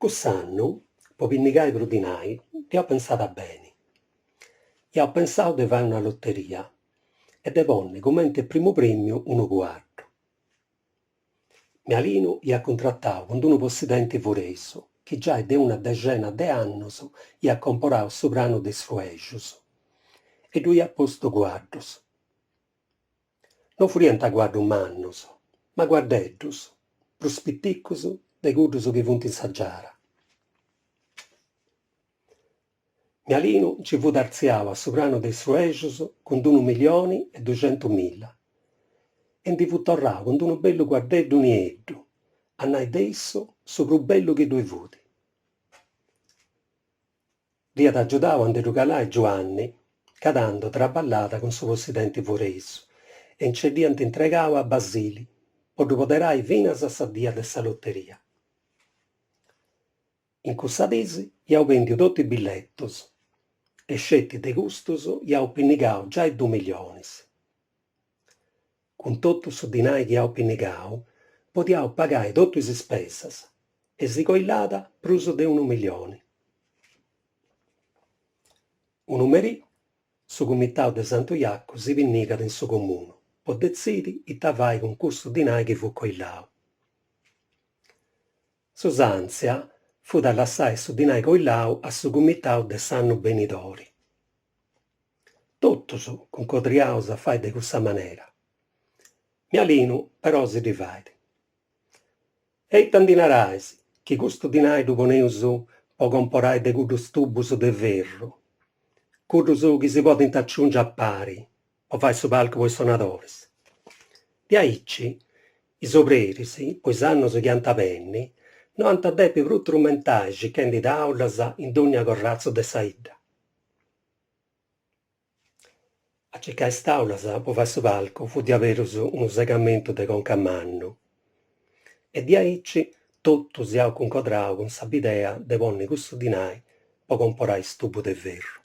Quest'anno, po' pinnigai pro dinai, ti ho pensato bene. Io ho pensato di fare una lotteria e di ponne come primo premio uno guardo. Mialino gli ha contrattato con uno possidente voreso, che già è da una decina di anni gli ha comprato il soprano dei suoi e lui ha posto guardos. Non furienta guardo mannos, ma guardeddos, prospitticus de cuddos che vunt insaggiare. Mialino ci fu darziato a soprano dei suoi con 1.200.000 e ti fu torrato con uno bello guardeddo nieddu, annai desso sopra bello che due vuti. Ria t'aggiudavo a regalare Giovanni, cadando traballata con suo possidente voreso, e in c'è dia t'entregavo a Basili, quando poterai finas a sa dia dessa lotteria. In cussa tesi, io vendio tutti i bigliettos, e scetti de gustos io pinnigau già 2 milioni. Con tutto su dinai che io pinnigau, potiau pagare tutte le spese, e si coillata pruso de 1 milione. Un numerì, su comitau de Santo Iacco si pinnigat in su comune, po decidi ita fai con custu dinai che fu coillau. S'usanzia fu da lassare su dinai coillau a su comitau de s'annu benitori. Totus concodriaus a fare de cussa manera. Mialinu però si rifaide. Ei tandinarais, chi custu dinai lu poneus po comporai de cuddus tubus de ferru, cuddus chi si podent acciungere a pari, o fai su palcu po' i sonadores. Di aici, i sobreris, po' is annos chi ant penni, no ant depi prus trumentai scichendi d'aulas in d'ogna corrazzo de sa idda. A circa st'aulas po fare su palcu fu di averus unu segamento de concamannu. E di aici totu siau concodrau con sa bidea de ponne custu dinai po comporai stubu de ferru.